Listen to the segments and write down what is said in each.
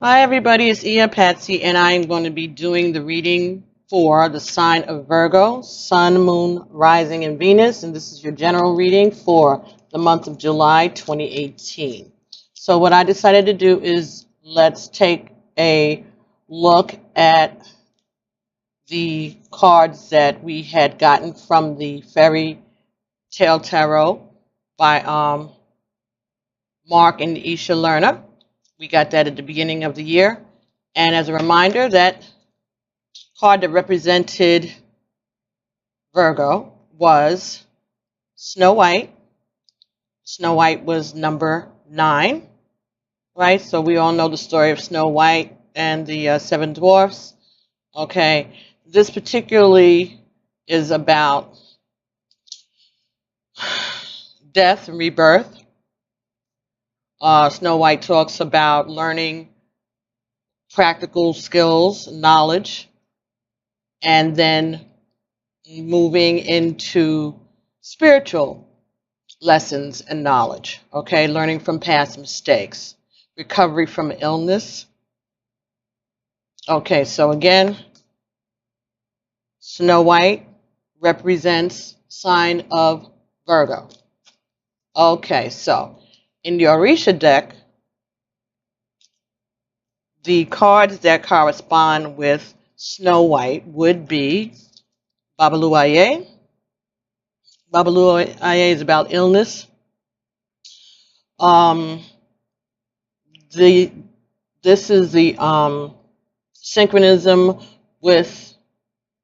Hi everybody, it's Ia Patsy and I am going to be doing the reading for the sign of Virgo, Sun, Moon, Rising, and Venus. And this is your general reading for the month of July 2018. So what I decided to do is let's take a look at the cards that we had gotten from the Fairy Tale Tarot by Mark and Isha Lerner. We got that at the beginning of the year. And as a reminder, that card that represented Virgo was Snow White. Snow White was number 9, right? So we all know the story of Snow White and the 7 dwarfs. Okay, this particularly is about death and rebirth. Snow White talks about learning practical skills, knowledge, and then moving into spiritual lessons and knowledge, okay? Learning from past mistakes, recovery from illness. Okay, so again, Snow White represents sign of Virgo. Okay, so in the Orisha deck, the cards that correspond with Snow White would be Babaluaye. Babaluaye is about illness. This is the synchronism with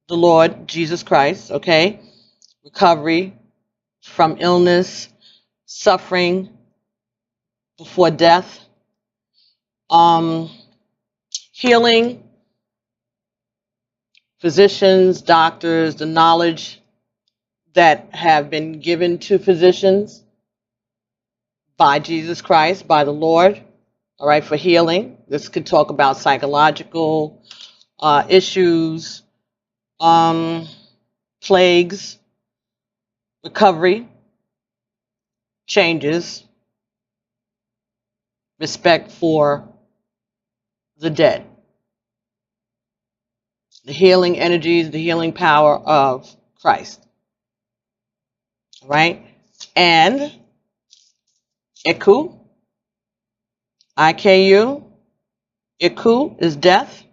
the Lord Jesus Christ, okay? Recovery from illness, suffering before death, healing, physicians, doctors, the knowledge that have been given to physicians by Jesus Christ, by the Lord, all right, for healing. This could talk about psychological issues, plagues, recovery, changes, respect for the dead, the healing energies, the healing power of Christ. All right? And Iku, IKU, Iku is death,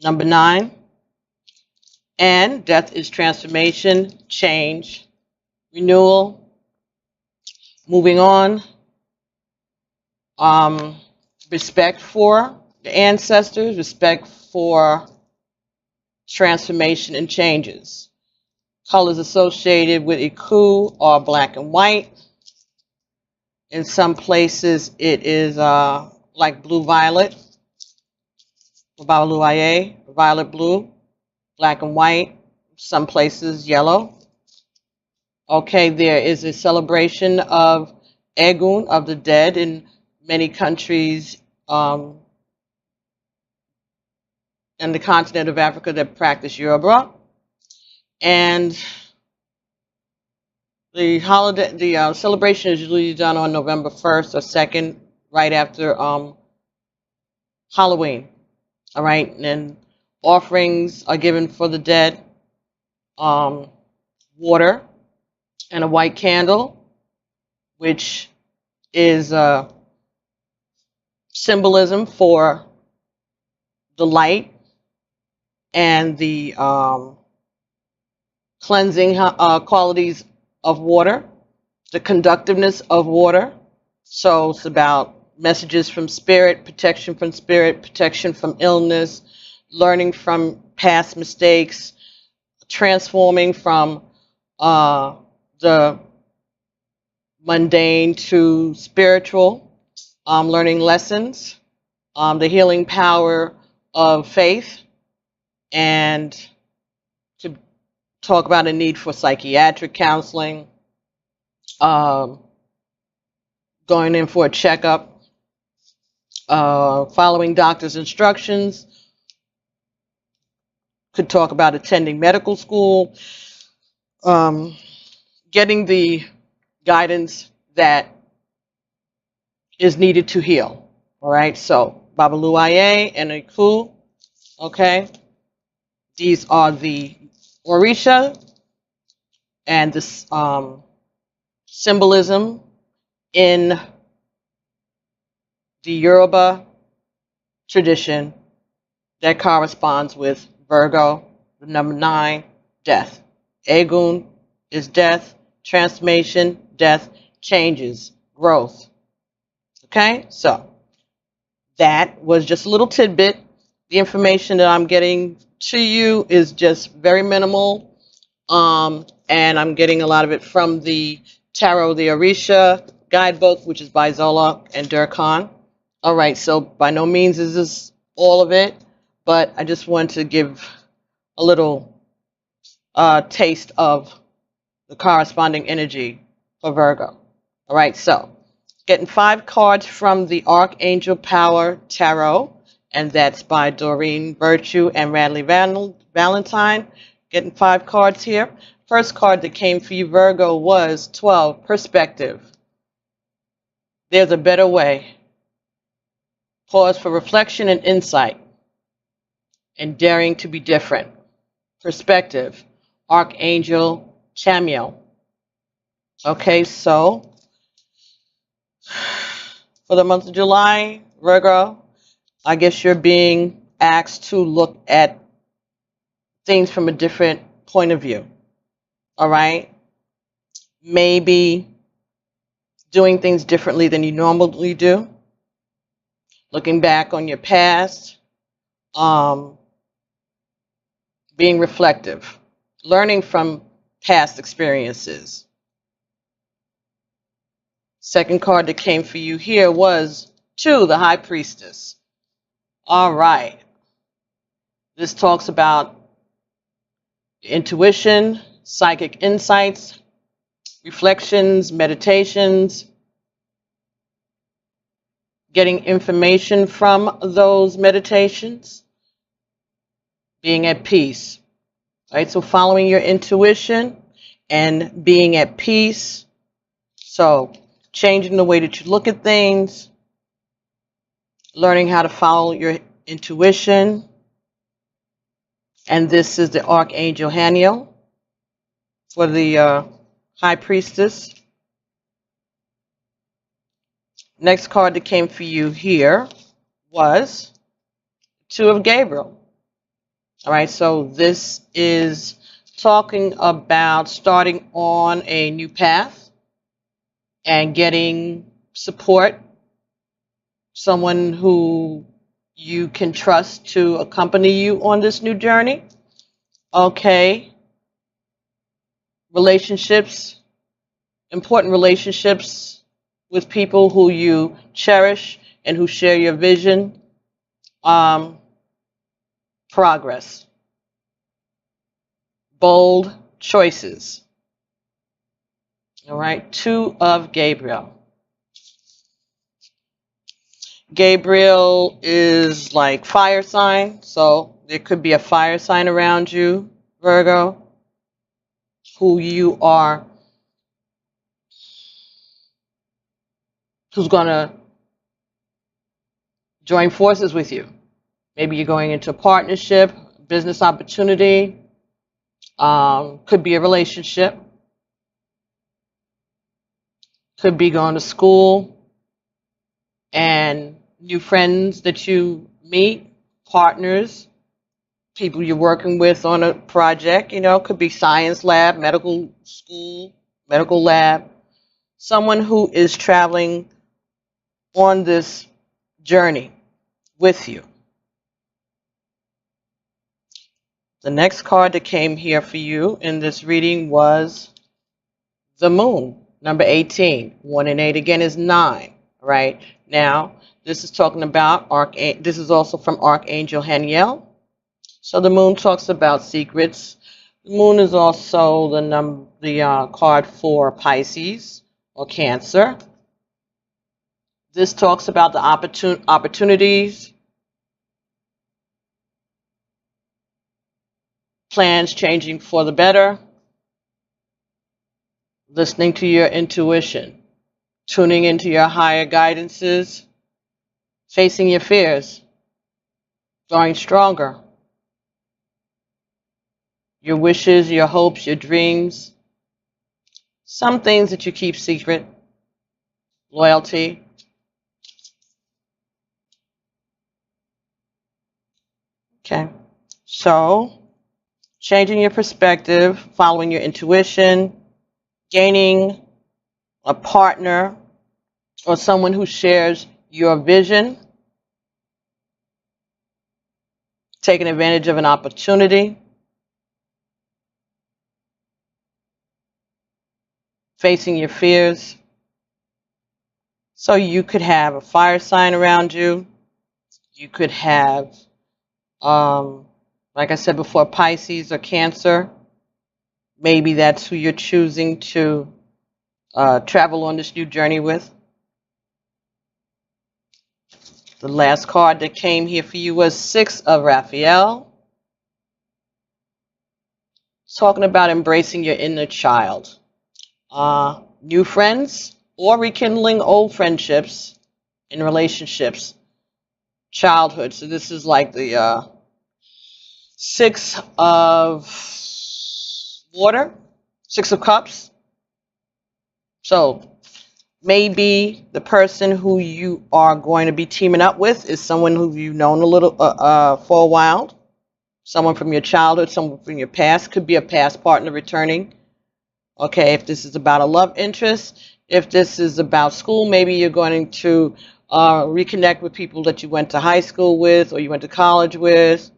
number 9. And death is transformation, change, renewal, moving on, respect for the ancestors, respect for transformation and changes. Colors associated with Iku are black and white. In some places it is like blue-violet, violet-blue, black and white. Some places yellow. Okay, there is a celebration of Egun, of the dead, in many countries in the continent of Africa that practice Yoruba. And the holiday, the celebration is usually done on November 1st or 2nd, right after Halloween. All right, and offerings are given for the dead, water and a white candle, which is symbolism for the light and the cleansing qualities of water, the conductiveness of water. So it's about messages from spirit, protection from illness, learning from past mistakes, transforming from the mundane to spiritual, learning lessons, the healing power of faith, and to talk about a need for psychiatric counseling, going in for a checkup, following doctor's instructions, could talk about attending medical school, getting the guidance that is needed to heal. All right, so Babaluaye and Iku. Okay, these are the Orisha and this symbolism in the Yoruba tradition that corresponds with Virgo, the number 9, death. Egun is death, transformation, death, changes, growth. Okay, so that was just a little tidbit. The information that I'm getting to you is just very minimal, and I'm getting a lot of it from the Tarot the Orisha guidebook, which is by Zola and Durkheim. All right, so by no means is this all of it, but I just want to give a little taste of the corresponding energy for Virgo. All right, so getting 5 cards from the Archangel Power Tarot, and that's by Doreen Virtue and Radley Valentine. Getting 5 cards here. First card that came for you, Virgo, was 12, perspective. There's a better way. Pause for reflection and insight, and daring to be different. Perspective, Archangel Chamuel. Okay, so for the month of July, Virgo, I guess you're being asked to look at things from a different point of view. All right? Maybe doing things differently than you normally do. Looking back on your past. Being reflective. Learning from past experiences. Second card that came for you here was 2, the High Priestess. All right. This talks about intuition, psychic insights, reflections, meditations, getting information from those meditations, being at peace. Right? So following your intuition and being at peace. So changing the way that you look at things, learning how to follow your intuition. And this is the Archangel Haniel for the High Priestess. Next card that came for you here was 2 of Gabriel. All right, so this is talking about starting on a new path and getting support, someone who you can trust to accompany you on this new journey. Okay. Relationships, important relationships with people who you cherish and who share your vision. Progress. Bold choices. All right, 2 of Gabriel. Gabriel is like fire sign, so there could be a fire sign around you, Virgo, who's going to join forces with you. Maybe you're going into a partnership, business opportunity, could be a relationship, could be going to school, and new friends that you meet, partners, people you're working with on a project, could be science lab, medical school, medical lab, someone who is traveling on this journey with you. The next card that came here for you in this reading was the Moon, number 18. 1 and 8 again is 9, right? Now, this is talking about, this is also from Archangel Haniel. So the Moon talks about secrets. The Moon is also the card for Pisces or Cancer. This talks about the opportunities, plans changing for the better, listening to your intuition, tuning into your higher guidances, facing your fears, growing stronger, your wishes, your hopes, your dreams, some things that you keep secret, loyalty. Okay, so changing your perspective, following your intuition, gaining a partner or someone who shares your vision, taking advantage of an opportunity, facing your fears. So you could have a fire sign around you. You could have, like I said before, Pisces or Cancer. Maybe that's who you're choosing to travel on this new journey with. The last card that came here for you was Six of Raphael, talking about embracing your inner child. New friends or rekindling old friendships in relationships, childhood. So this is like the Six of Water, Six of Cups. So maybe the person who you are going to be teaming up with is someone who you've known a little for a while. Someone from your childhood, someone from your past. Could be a past partner returning. Okay, if this is about a love interest, if this is about school, maybe you're going to reconnect with people that you went to high school with or you went to college with,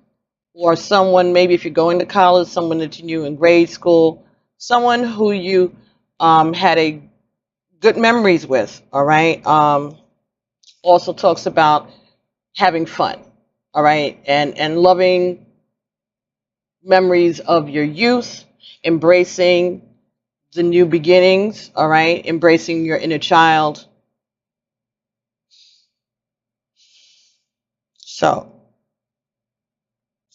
or someone, maybe if you're going to college, someone that you knew in grade school, someone who you had a good memories with, all right? Also talks about having fun, all right? And loving memories of your youth, embracing the new beginnings, all right? Embracing your inner child. So,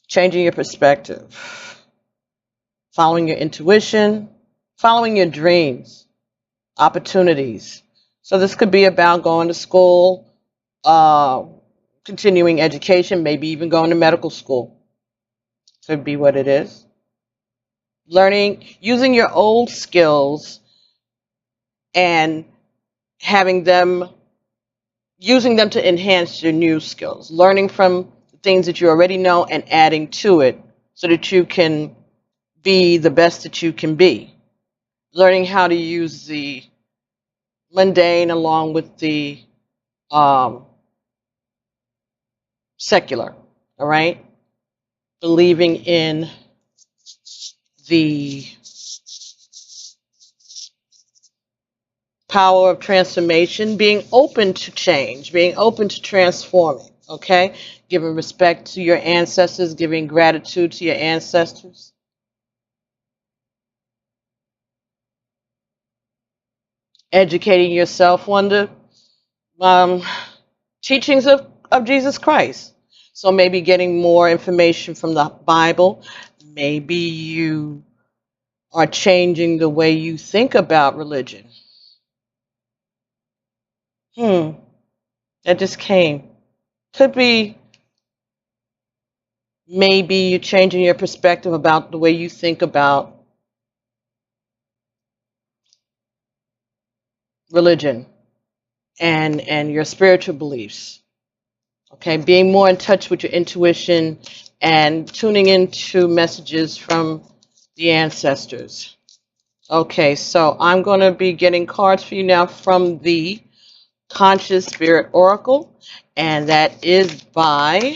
changing your perspective, following your intuition, following your dreams, opportunities. So this could be about going to school, continuing education, maybe even going to medical school. Could be what it is. Learning, using your old skills and having them, using them to enhance your new skills. Learning from the things that you already know and adding to it so that you can be the best that you can be. Learning how to use the mundane along with the secular, all right? Believing in the power of transformation, being open to change, being open to transforming, okay? Giving respect to your ancestors, giving gratitude to your ancestors. Educating yourself on the teachings of Jesus Christ. So maybe getting more information from the Bible. Maybe you are changing the way you think about religion. That just came. Could be maybe you're changing your perspective about the way you think about religion and your spiritual beliefs. Okay, being more in touch with your intuition and tuning into messages from the ancestors. Okay, so I'm going to be getting cards for you now from the Conscious Spirit Oracle, and that is by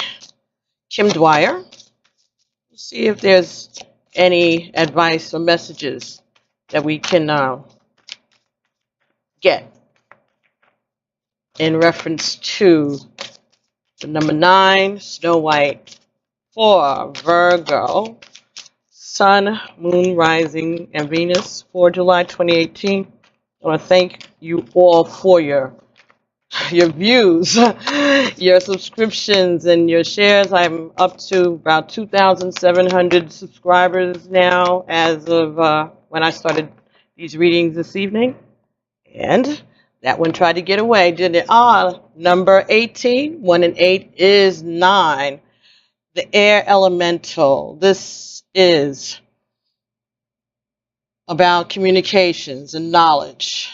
Kim Dwyer. Let's see if there's any advice or messages that we can get in reference to the number 9, Snow White, for Virgo, Sun, Moon, Rising, and Venus for July 2018. I want to thank you all for your views, your subscriptions, and your shares. I'm up to about 2,700 subscribers now as of when I started these readings this evening. And That one tried to get away, didn't it? Ah, number 18, 1 and 8 is 9. The air elemental. This is about communications and knowledge.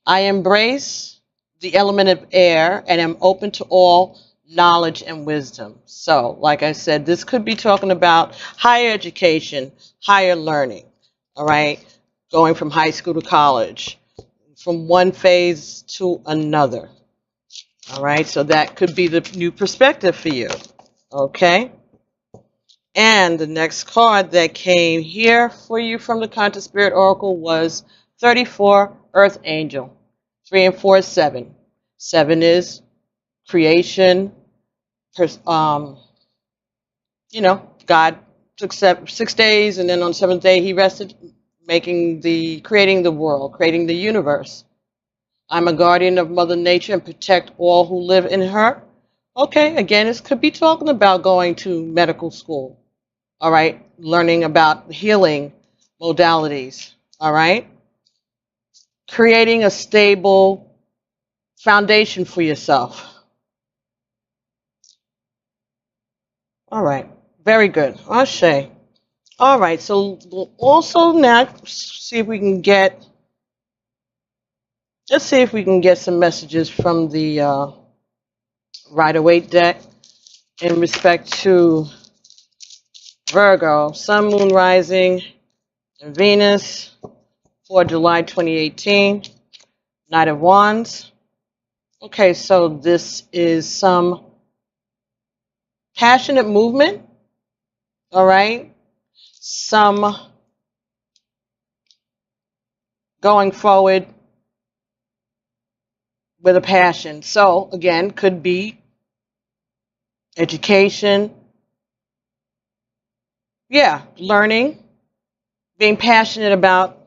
I embrace the element of air and am open to all knowledge and wisdom. So, like I said, this could be talking about higher education, higher learning, all right? Going from high school to college, from one phase to another, all right? So that could be the new perspective for you, okay? And the next card that came here for you from the Conscious Spirit Oracle was 34, Earth Angel. 3 and 4 is 7. 7 is creation. God took 6 days, and then on the 7th day he rested, creating the world, creating the universe. I'm a guardian of Mother Nature and protect all who live in her. Okay, again, this could be talking about going to medical school. All right, learning about healing modalities. All right, creating a stable foundation for yourself. All right, very good. Ashe. All right, so we'll also next see if we can get, let's see if we can get some messages from the Rider-Waite deck in respect to Virgo, Sun, Moon, Rising, and Venus for July 2018, Knight of Wands. Okay, so this is some passionate movement, all right? Some going forward with a passion. So, again, could be education, learning, being passionate about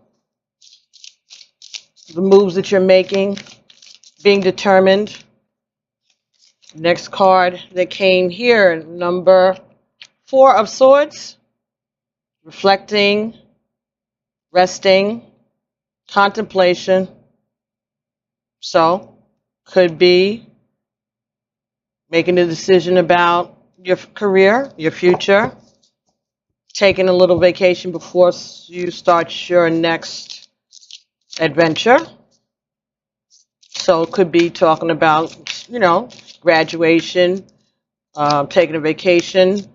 the moves that you're making, being determined. Next card that came here, number 4 of Swords, reflecting, resting, contemplation. So, could be making a decision about your career, your future, taking a little vacation before you start your next adventure. So it could be talking about, graduation, taking a vacation,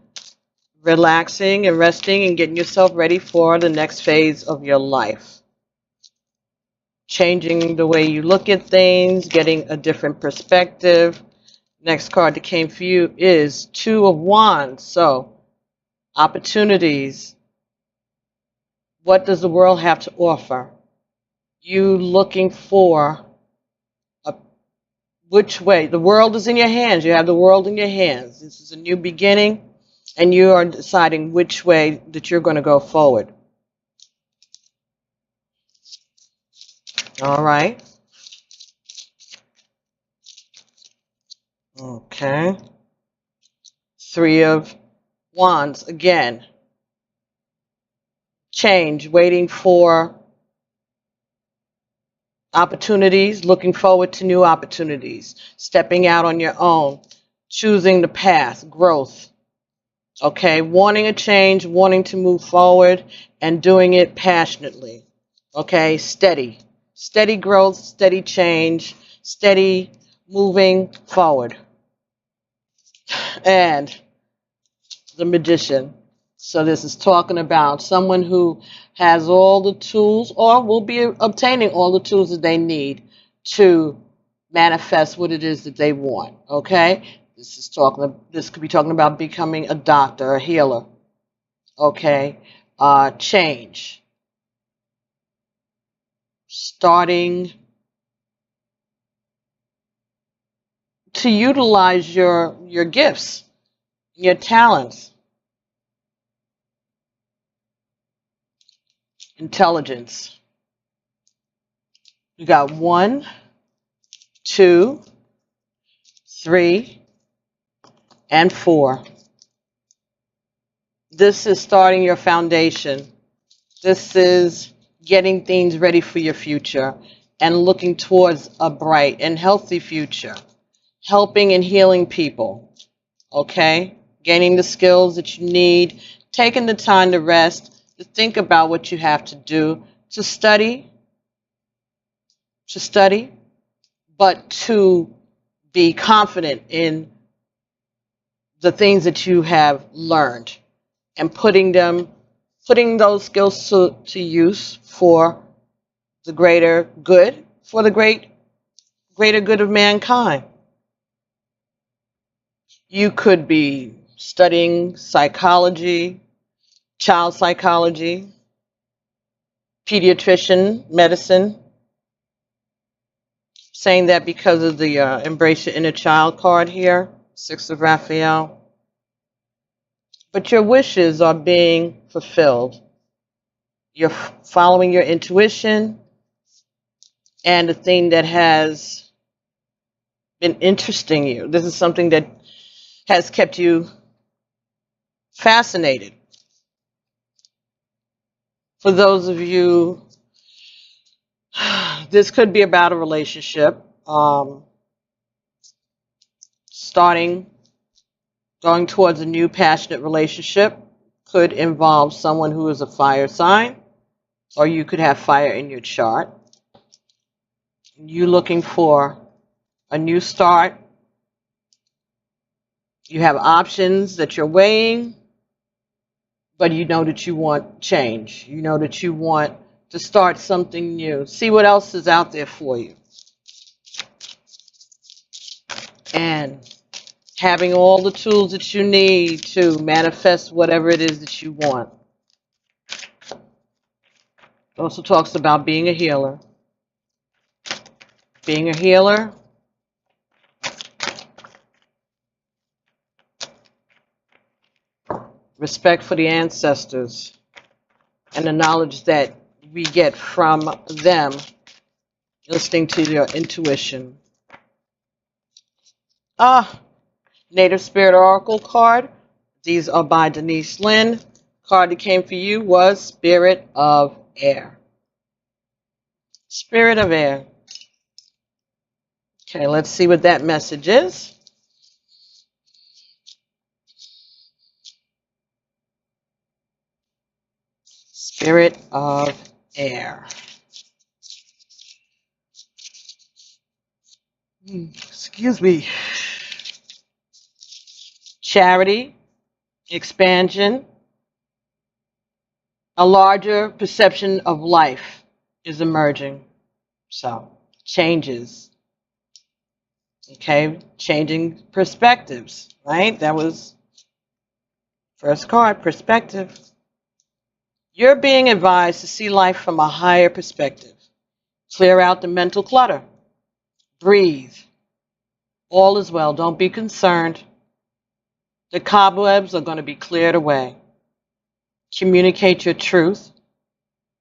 relaxing and resting and getting yourself ready for the next phase of your life. Changing the way you look at things, getting a different perspective. Next card that came for you is 2 of Wands. So, opportunities. What does the world have to offer? You looking for which way? The world is in your hands. You have the world in your hands. This is a new beginning, and you are deciding which way that you're going to go forward. All right. Okay. 3 of Wands again. Change, waiting for opportunities, looking forward to new opportunities, stepping out on your own, choosing the path, growth. Okay, wanting a change, wanting to move forward, and doing it passionately. Okay, steady growth, steady change, steady moving forward. And the Magician. So this is talking about someone who has all the tools or will be obtaining all the tools that they need to manifest what it is that they want. Okay? This could be talking about becoming a doctor, a healer. Okay? Change. Starting to utilize your gifts, your talents. Intelligence. You got 1, 2, 3, and 4. This is starting your foundation. This is getting things ready for your future, and looking towards a bright and healthy future, helping and healing people, okay? Gaining the skills that you need, taking the time to rest, to think about what you have to do, to study, but to be confident in the things that you have learned and putting those skills to use for the greater good, for the greater good of mankind. You could be studying psychology, child psychology, pediatrician, medicine, saying that because of the Embrace Your Inner Child card here, Six of Raphael. But your wishes are being fulfilled. You're following your intuition, and the thing that has been interesting you. This is something that has kept you fascinated. For those of you, this could be about a relationship, going towards a new passionate relationship. Could involve someone who is a fire sign, or you could have fire in your chart. You looking for a new start. You have options that you're weighing, but you know that you want change. You know that you want to start something new. See what else is out there for you. And having all the tools that you need to manifest whatever it is that you want. It also talks about being a healer. Being a healer. Respect for the ancestors and the knowledge that we get from them, listening to your intuition. Native Spirit Oracle card. These are by Denise Lynn. Card that came for you was Spirit of Air. Spirit of Air. Okay, let's see what that message is. Spirit of Air. Excuse me. Charity, expansion, a larger perception of life is emerging. So, changes. Okay, changing perspectives, right? That was first card, perspective. You're being advised to see life from a higher perspective. Clear out the mental clutter. Breathe. All is well. Don't be concerned. The cobwebs are going to be cleared away. Communicate your truth.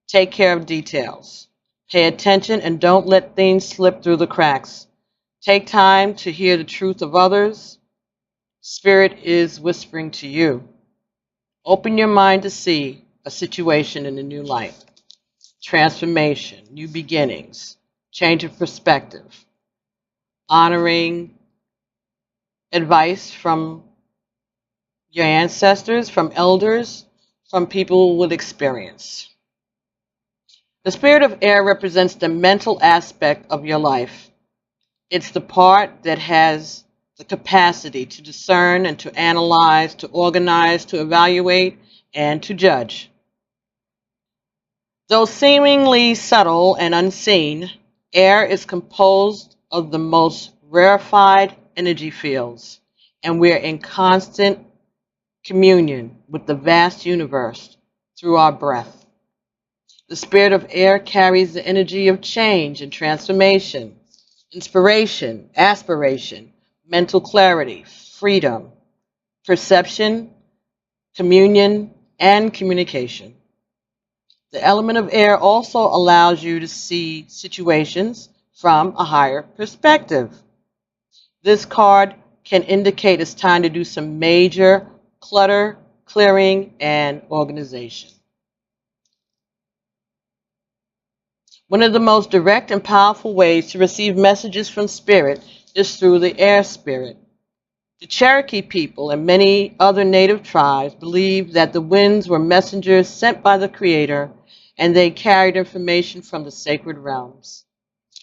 Take care of details. Pay attention and don't let things slip through the cracks. Take time to hear the truth of others. Spirit is whispering to you. Open your mind to see a situation in a new light. Transformation, new beginnings, change of perspective. Honoring advice from your ancestors, from elders, from people with experience. The Spirit of Air represents the mental aspect of your life. It's the part that has the capacity to discern and to analyze, to organize, to evaluate, and to judge. Though seemingly subtle and unseen, air is composed of the most rarefied energy fields, and we're in constant communion with the vast universe through our breath. The Spirit of Air carries the energy of change and transformation, inspiration, aspiration, mental clarity, freedom, perception, communion, and communication. The element of air also allows you to see situations from a higher perspective. This card can indicate it's time to do some major clutter, clearing, and organization. One of the most direct and powerful ways to receive messages from spirit is through the air spirit. The Cherokee people and many other native tribes believed that the winds were messengers sent by the Creator, and they carried information from the sacred realms.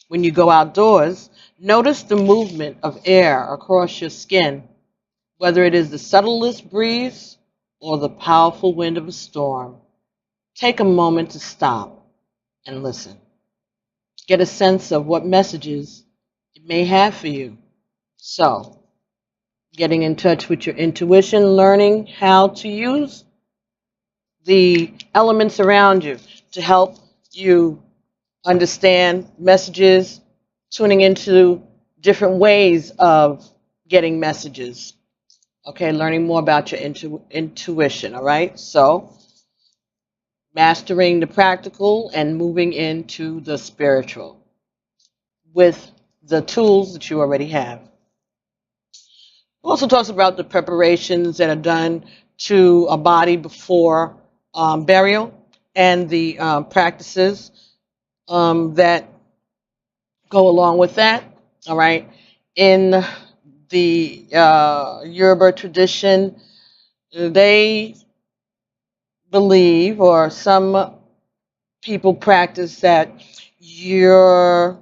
When you go outdoors, notice the movement of air across your skin, whether it is the subtlest breeze or the powerful wind of a storm. Take a moment to stop and listen. Get a sense of what messages it may have for you. So, getting in touch with your intuition, learning how to use the elements around you to help you understand messages, tuning into different ways of getting messages. Okay, learning more about your intuition, all right? So, mastering the practical and moving into the spiritual with the tools that you already have. It also talks about the preparations that are done to a body before burial and the practices that go along with that. All right. In the Yoruba tradition, they believe, or some people practice, that your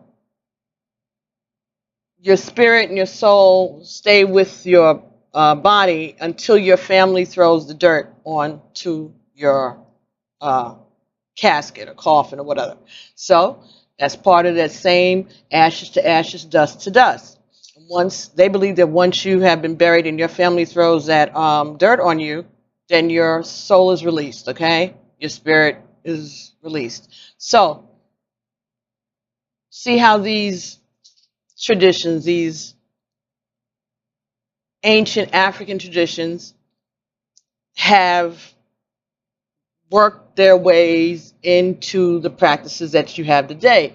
spirit and your soul stay with your body until your family throws the dirt onto your casket or coffin or whatever. So that's part of that same ashes to ashes, dust to dust. Once they believe that once you have been buried and your family throws that dirt on you, then your soul is released, okay? Your spirit is released. So see how these traditions, these ancient African traditions, have worked their ways into the practices that you have today.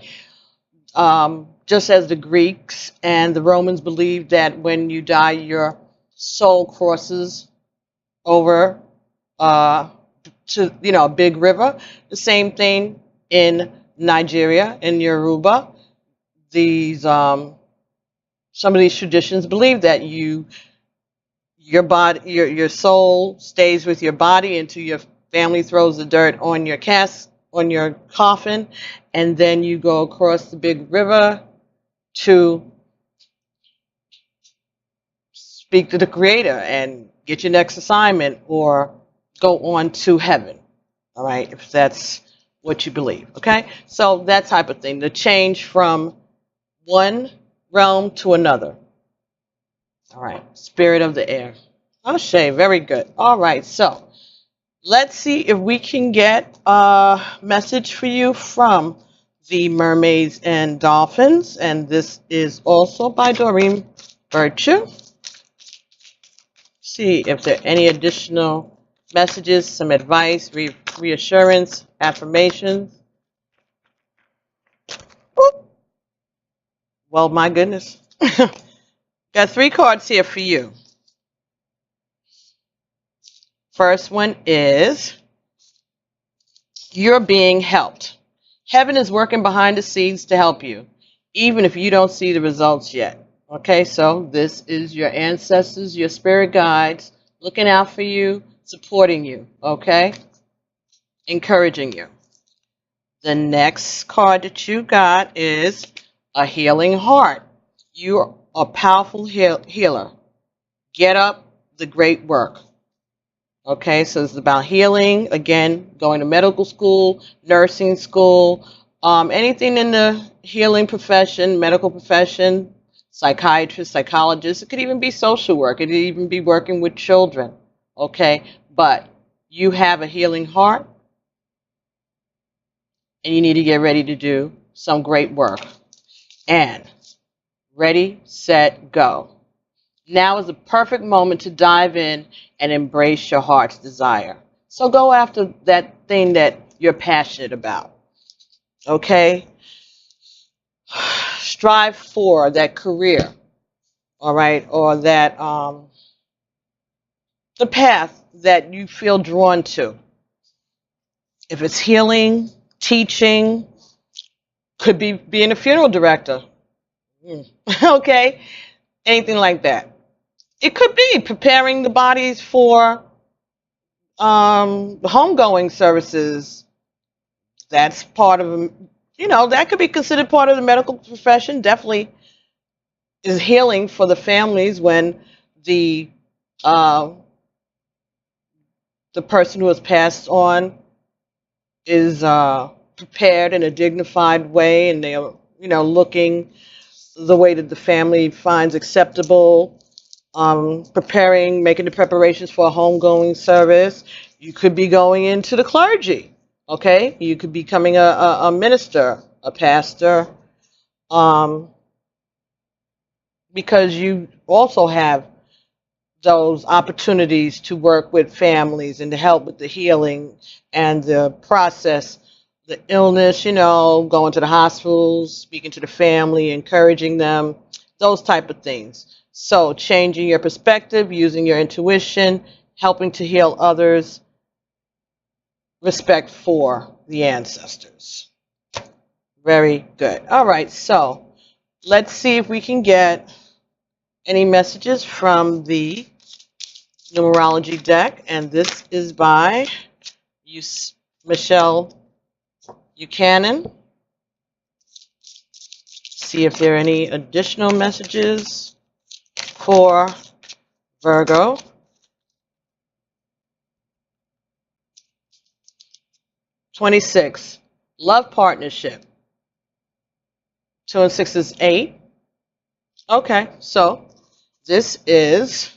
Just as the Greeks and the Romans believed that when you die, your soul crosses over to a big river. The same thing in Nigeria, in Yoruba. These some of these traditions believe that your body, your soul stays with your body until your family throws the dirt on your on your coffin, and then you go across the big river to speak to the Creator and get your next assignment or go on to heaven. All right, if that's what you believe. Okay, so that type of thing, the change from one realm to another. All right, spirit of the air. O'Shea, very good. All right, so let's see if we can get a message for you from the Mermaids and Dolphins. And this is also by Doreen Virtue. See if there are any additional messages, some advice, reassurance, affirmations. Whoop. Well, my goodness. Got 3 cards here for you. First one is, you're being helped. Heaven is working behind the scenes to help you, even if you don't see the results yet. Okay, so this is your ancestors, your spirit guides, looking out for you, supporting you, okay? Encouraging you. The next card that you got is a healing heart. You're a powerful healer. Get up the great work. Okay, so it's about healing, again, going to medical school, nursing school, anything in the healing profession, medical profession, psychiatrist, psychologist. It could even be social work. It could even be working with children. Okay, but you have a healing heart, and you need to get ready to do some great work. And ready, set, go. Now is the perfect moment to dive in and embrace your heart's desire. So go after that thing that you're passionate about. Okay? Strive for that career, all right, or that the path that you feel drawn to. If it's healing, teaching, Could be being a funeral director. Okay, anything like that. It could be preparing the bodies for homegoing services. That's part of, that could be considered part of the medical profession. Definitely is healing for the families when the uh, the person who has passed on is prepared in a dignified way, and they're looking the way that the family finds acceptable, preparing, making the preparations for a homegoing service. You could be going into the clergy, okay? You could be becoming a minister, a pastor, um, because you also have those opportunities to work with families and to help with the healing and the process, the illness, going to the hospitals, speaking to the family, encouraging them, those type of things. So changing your perspective, using your intuition, helping to heal others, respect for the ancestors. Very good. All right, so let's see if we can get any messages from the numerology deck, and this is by Michelle Buchanan. See if there are any additional messages for Virgo. (26) Love partnership. 2 and 6 is 8. Okay, so this is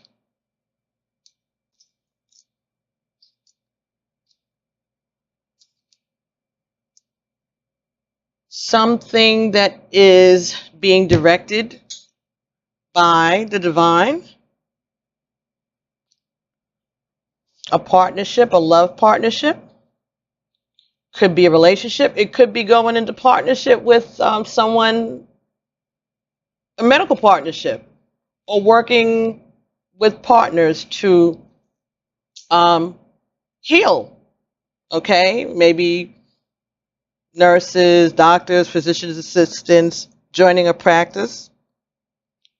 something that is being directed by the divine. A partnership, a love partnership. Could be a relationship. It could be going into partnership with someone, a medical partnership, or working with partners to heal. Okay, maybe nurses, doctors, physicians' assistants, joining a practice.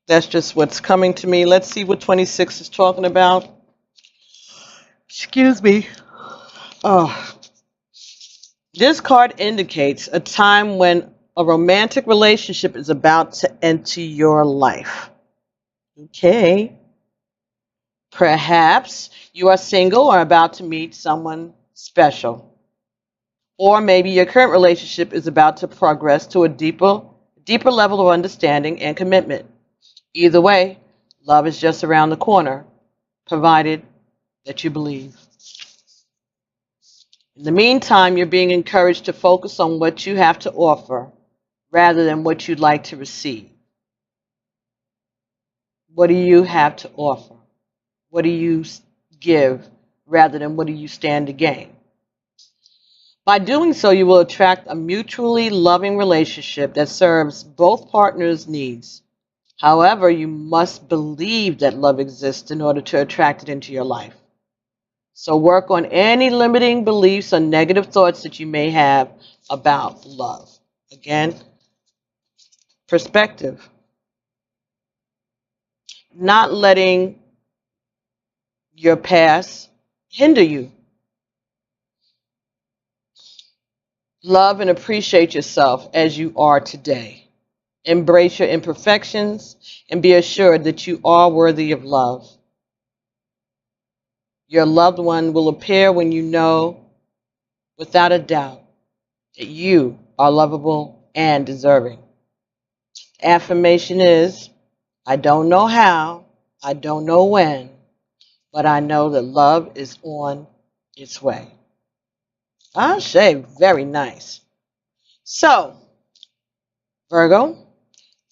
That's just what's coming to me. Let's see what 26 is talking about. Excuse me. Oh. This card indicates a time when a romantic relationship is about to enter your life. Okay. Perhaps you are single or about to meet someone special. Or maybe your current relationship is about to progress to a deeper level of understanding and commitment. Either way, love is just around the corner, provided that you believe. In the meantime, you're being encouraged to focus on what you have to offer rather than what you'd like to receive. What do you have to offer? What do you give rather than what do you stand to gain? By doing so, you will attract a mutually loving relationship that serves both partners' needs. However, you must believe that love exists in order to attract it into your life. So work on any limiting beliefs or negative thoughts that you may have about love. Again, perspective. Not letting your past hinder you. Love and appreciate yourself as you are today. Embrace your imperfections and be assured that you are worthy of love. Your loved one will appear when you know, without a doubt, that you are lovable and deserving. Affirmation is, I don't know how, I don't know when, but I know that love is on its way. Ashe, very nice. So, Virgo,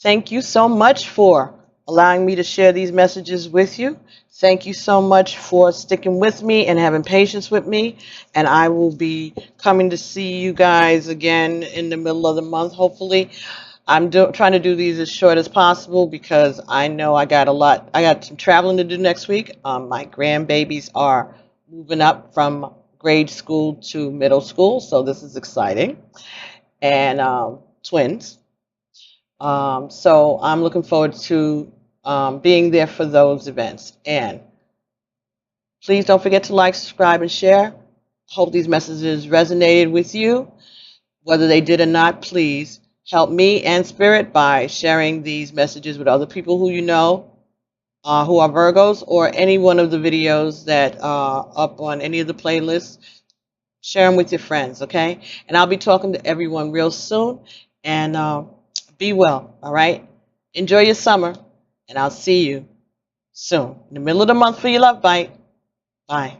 thank you so much for allowing me to share these messages with you. Thank you so much for sticking with me and having patience with me. And I will be coming to see you guys again in the middle of the month, hopefully. I'm trying to do these as short as possible because I know I got some traveling to do next week. My grandbabies are moving up from grade school to middle school, so this is exciting. And twins. So I'm looking forward to being there for those events. And please don't forget to like, subscribe, and share. Hope these messages resonated with you. Whether they did or not, please help me and Spirit by sharing these messages with other people who you know who are Virgos, or any one of the videos that are up on any of the playlists. Share them with your friends, okay? And I'll be talking to everyone real soon. And be well, all right? Enjoy your summer, and I'll see you soon. In the middle of the month for your love bite. Bye.